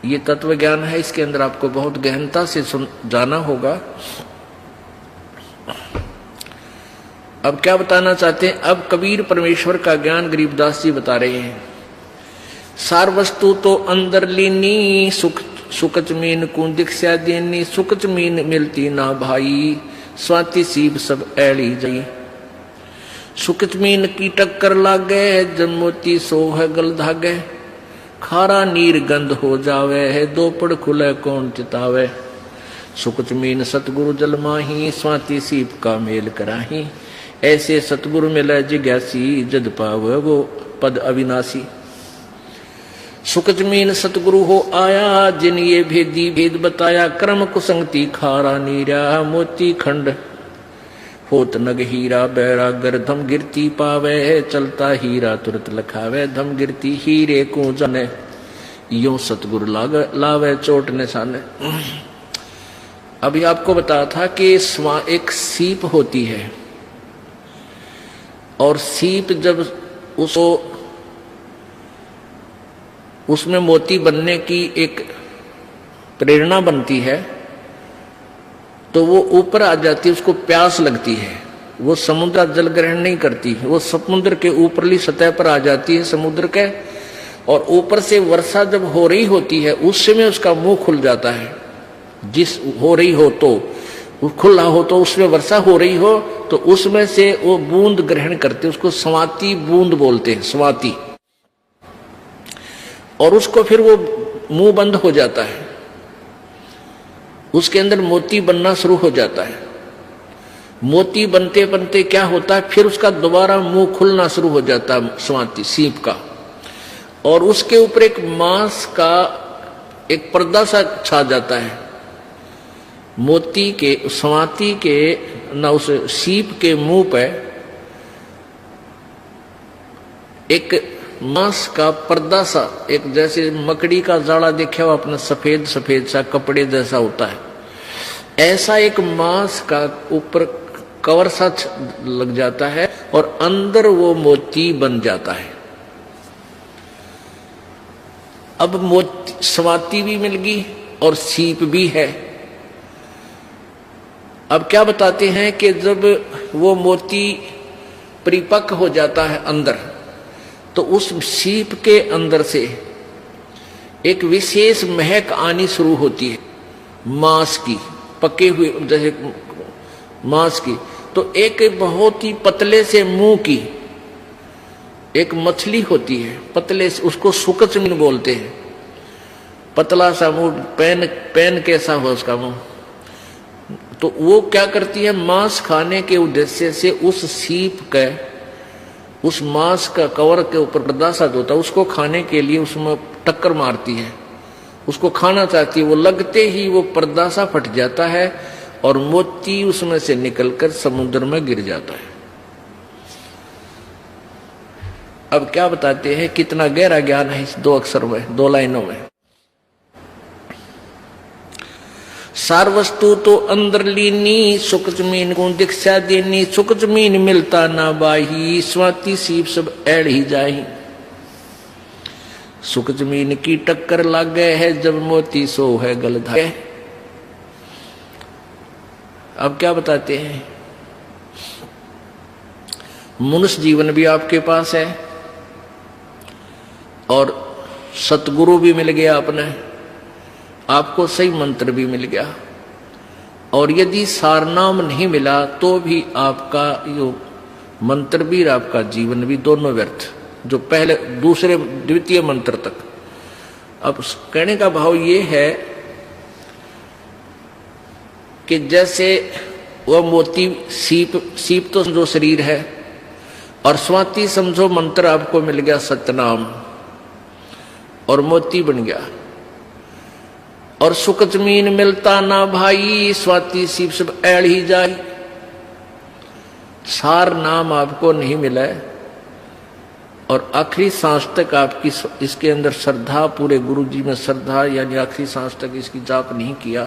ये तत्व ज्ञान है, इसके अंदर आपको बहुत गहनता से जाना होगा। अब क्या बताना चाहते हैं? अब कबीर परमेश्वर का ज्ञान गरीबदास जी बता रहे हैं। सार वस्तु तो अंदर लीनी, सुख जमीन को दीक्षा देनी, सुख जमीन मिलती ना भाई, स्वाति सीब सब ऐली जाई। सुख जमीन की टक्कर लागे, जब मोती सो है गल धागे, खारा नीर गंध हो जावे है, दो पड़ खुले कौन चितावे। सुख जमीन सतगुरु जल माही, स्वाति सीप का मेल कराही, ऐसे सतगुरु मिले जिज्ञासी, जद पावे वो पद अविनाशी। सुख जमीन सतगुरु हो आया, जिन ये भेदी भेद बताया, क्रम कुसंगति खारा नीरा, मोती खंड होत नग हीरा, बैरागर धम गिरती पावे, चलता हीरा तुरत लखावे, धम गिरती हीरे को जाने, यूं सतगुरु लावे चोट निशाने। अभी आपको बताया था कि एक सीप होती है, और सीप जब उसमें मोती बनने की एक प्रेरणा बनती है, तो वो ऊपर आ जाती है, उसको प्यास लगती है, वो समुद्र जल ग्रहण नहीं करती, वो समुद्र के ऊपरली सतह पर आ जाती है समुद्र के, और ऊपर से वर्षा जब हो रही होती है उस समय उसका मुंह खुल जाता है। जिस हो रही हो तो खुला हो, तो उसमें वर्षा हो रही हो तो उसमें से वो बूंद ग्रहण करते, उसको स्वाति बूंद बोलते हैं, स्वाति। और उसको फिर वो मुंह बंद हो जाता है, उसके अंदर मोती बनना शुरू हो जाता है। मोती बनते बनते क्या होता है, फिर उसका दोबारा मुंह खुलना शुरू हो जाता है स्वाति सीप का, और उसके ऊपर एक मांस का एक पर्दा सा छा जाता है। मोती के स्वाति के ना उस सीप के मुंह पे एक मांस का पर्दा सा, एक जैसे मकड़ी का जाड़ा देखा हुआ अपना सफेद सफेद सा कपड़े जैसा होता है, ऐसा एक मांस का ऊपर कवर सा लग जाता है, और अंदर वो मोती बन जाता है। अब मोती स्वाति भी मिल गई और सीप भी है। अब क्या बताते हैं कि जब वो मोती परिपक्व हो जाता है अंदर, तो उस सीप के अंदर से एक विशेष महक आनी शुरू होती है मांस की, पके हुए जैसे मांस की। तो एक बहुत ही पतले से मुंह की एक मछली होती है, पतले से, उसको सुकचमीन बोलते हैं। पतला सा मुंह, पेन कैसा हो उसका मुंह। तो वो क्या करती है, मांस खाने के उद्देश्य से उस सीप के, उस मांस का कवर के ऊपर पर्दा सा होता है, उसको खाने के लिए उसमें टक्कर मारती है, उसको खाना चाहती है। वो लगते ही वो पर्दा सा फट जाता है और मोती उसमें से निकलकर समुद्र में गिर जाता है। अब क्या बताते हैं, कितना गहरा ज्ञान है इस दो अक्षर में, दो लाइनों में। सार वस्तु तो अंदर लीनी, सुख जमीन को दीक्षा देनी, सुख जमीन मिलता ना बाही, स्वाति सीप सब ऐड़ ही जाही। सुख जमीन की टक्कर लागे है, जब मोती सो है गल धागे। अब क्या बताते हैं, मनुष्य जीवन भी आपके पास है और सतगुरु भी मिल गया अपने, आपको सही मंत्र भी मिल गया, और यदि सारनाम नहीं मिला तो भी आपका यो मंत्र भी और आपका जीवन भी दोनों व्यर्थ, जो पहले दूसरे द्वितीय मंत्र तक। अब कहने का भाव ये है कि जैसे वह मोती सीप तो समझो शरीर है, और स्वाति समझो मंत्र आपको मिल गया सतनाम, और मोती बन गया। और सुख जमीन मिलता ना भाई, स्वाति सीप सब ऐड़ ही जाए। सार नाम आपको नहीं मिला, और आखिरी सांस तक आपकी इसके अंदर श्रद्धा, पूरे गुरु जी में श्रद्धा, यानी आखिरी सांस तक इसकी जाप नहीं किया।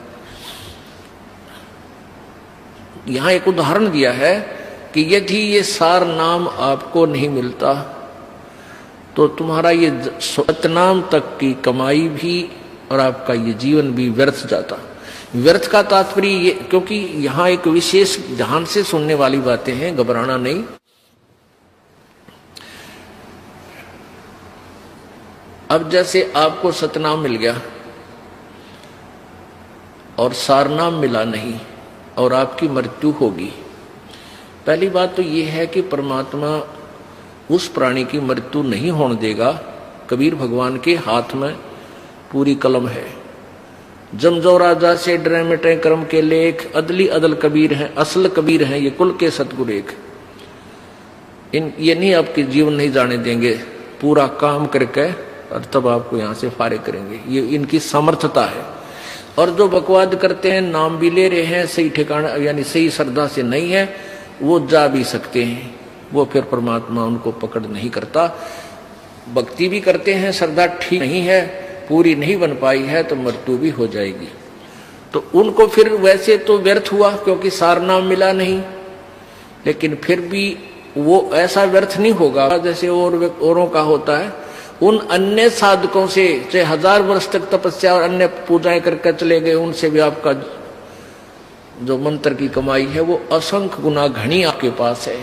यहां एक उदाहरण दिया है कि यदि ये सार नाम आपको नहीं मिलता तो तुम्हारा ये सतनाम तक की कमाई भी और आपका ये जीवन भी व्यर्थ जाता। व्यर्थ का तात्पर्य ये, क्योंकि यहां एक विशेष ध्यान से सुनने वाली बातें हैं, घबराना नहीं। अब जैसे आपको सतनाम मिल गया और सारनाम मिला नहीं और आपकी मृत्यु होगी। पहली बात तो यह है कि परमात्मा उस प्राणी की मृत्यु नहीं होने देगा। कबीर भगवान के हाथ में पूरी कलम है। जमजो राजा से डरे मिटे कर्म के लेख, अदली अदल कबीर है, असल कबीर है ये कुल के सतगुरु एक। ये नहीं आपके जीवन नहीं जाने देंगे, पूरा काम करके और तब आपको यहां से फारिग करेंगे। ये इनकी समर्थता है। और जो बकवाद करते हैं, नाम भी ले रहे हैं, सही ठिकाना यानी सही श्रद्धा से नहीं है, वो जा भी सकते हैं, वो फिर परमात्मा उनको पकड़ नहीं करता। भक्ति भी करते हैं, श्रद्धा ठीक नहीं है, पूरी नहीं बन पाई है, तो मृत्यु भी हो जाएगी। तो उनको फिर वैसे तो व्यर्थ हुआ क्योंकि सारनाम मिला नहीं, लेकिन फिर भी वो ऐसा व्यर्थ नहीं होगा जैसे औरों का होता है। उन अन्य साधकों से चाहे 1000 वर्ष तक तपस्या और अन्य पूजाएं करके चले गए, उनसे भी आपका जो मंत्र की कमाई है वो असंख्य गुना घनी आपके पास है।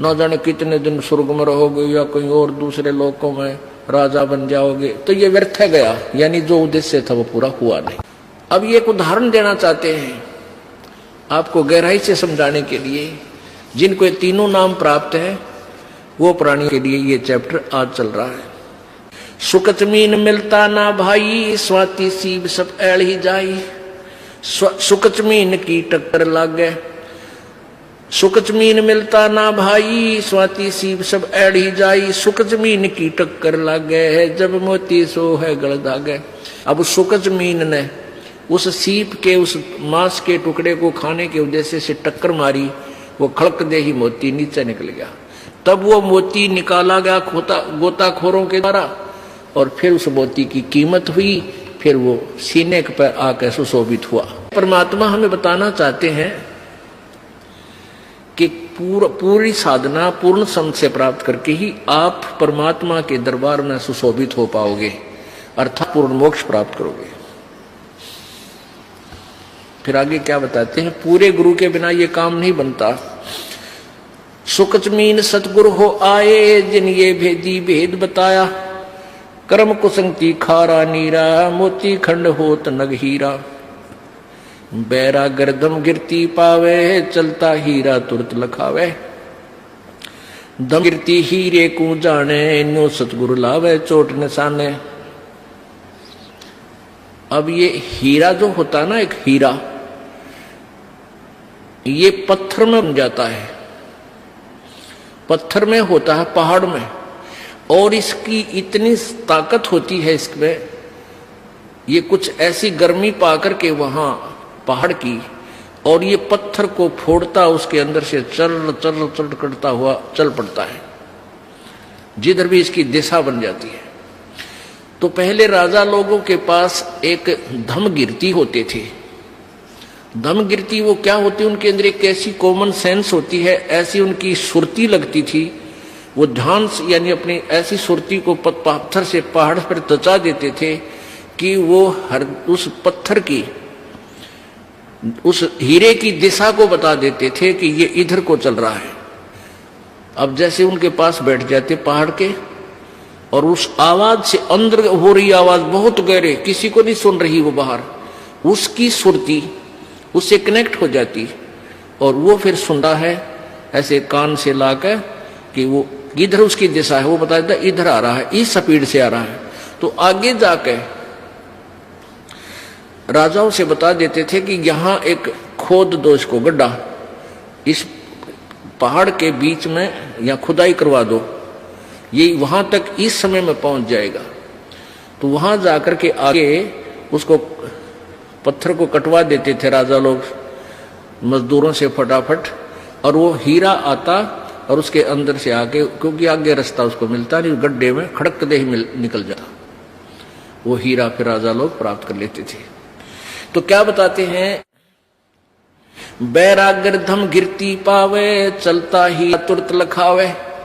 न जाने कितने दिन स्वर्ग में रहोगे या कोई और दूसरे लोकों में राजा बन जाओगे, तो ये व्यर्थ है गया, यानी जो उद्देश्य था वो पूरा हुआ नहीं। अब ये एक उदाहरण देना चाहते हैं आपको गहराई से समझाने के लिए। जिनको ये तीनों नाम प्राप्त है वो प्राणी के लिए ये चैप्टर आज चल रहा है। सुकच मीन मिलता ना भाई, स्वाति सीब सब ऐल ही जाई। सुकच मीन की टक्कर लागे, सुकच मीन मिलता ना भाई, स्वाति सीब सब ऐड ही जाई। सुकच मीन की टक्कर लागे है, जब मोती सो है गल दागे। अब सुकच मीन ने उस सीप के उस मांस के टुकड़े को खाने के उद्देश्य से टक्कर मारी, वो खड़क दे ही मोती नीचे निकल गया। तब वो मोती निकाला गया गोताखोरों के द्वारा और फिर उस मोती की कीमत हुई, फिर वो सीने पर आकर सुशोभित हुआ। परमात्मा हमें बताना चाहते हैं कि पूरी साधना पूर्ण सम से प्राप्त करके ही आप परमात्मा के दरबार में सुशोभित हो पाओगे, अर्थात पूर्ण मोक्ष प्राप्त करोगे। फिर आगे क्या बताते हैं, पूरे गुरु के बिना ये काम नहीं बनता। सुकच मीन सतगुरु हो आए, जिन ये भेदी भेद बताया। कर्म कुसंगति खारा नीरा, मोती खंड होत नग हीरा। बैरा गर्दम गिरती पावे, चलता हीरा तुरत लखावे। दम गिरती हीरे को जाने, न्यो सतगुरु लावे चोट निशाने। अब ये हीरा जो होता ना, एक हीरा ये पत्थर में बन जाता है, पत्थर में होता है, पहाड़ में, और इसकी इतनी ताकत होती है इसमें, ये कुछ ऐसी गर्मी पाकर के वहां पहाड़ की, और ये पत्थर को फोड़ता उसके अंदर से चल चल चल करता हुआ चल पड़ता है, जिधर भी इसकी दिशा बन जाती है। तो पहले राजा लोगों के पास एक धमगिरती होते थे। धमगिरती वो क्या होती, उनके अंदर एक ऐसी कॉमन सेंस होती है, ऐसी उनकी सुरती लगती थी, वो ध्यान यानी अपनी ऐसी सुरती को पत्थर से पहाड़ पर तचा देते थे कि वो हर उस पत्थर की उस हीरे की दिशा को बता देते थे कि ये इधर को चल रहा है। अब जैसे उनके पास बैठ जाते पहाड़ के, और उस आवाज से अंदर हो रही आवाज बहुत गहरे, किसी को नहीं सुन रही वो बाहर, उसकी सुरती उससे कनेक्ट हो जाती, और वो फिर सुनता है ऐसे कान से लाकर कि वो इधर उसकी दिशा है, वो बता देता इधर आ रहा है, इस स्पीड से आ रहा है। तो आगे जाके राजाओं से बता देते थे कि यहां एक खोद दो, इसको गड्ढा इस पहाड़ के बीच में, या खुदाई करवा दो, ये वहां तक इस समय में पहुंच जाएगा। तो वहां जाकर के आगे उसको पत्थर को कटवा देते थे राजा लोग मजदूरों से फटाफट, और वो हीरा आता और उसके अंदर से आके, क्योंकि आगे रास्ता उसको मिलता नहीं, गड्ढे में खड़क दे ही निकल जाता, वो हीरा फिर राजा लोग प्राप्त कर लेते थे। तो क्या बताते हैं, बैरागर धम गिरती पावे, चलता ही तुरत लखावे।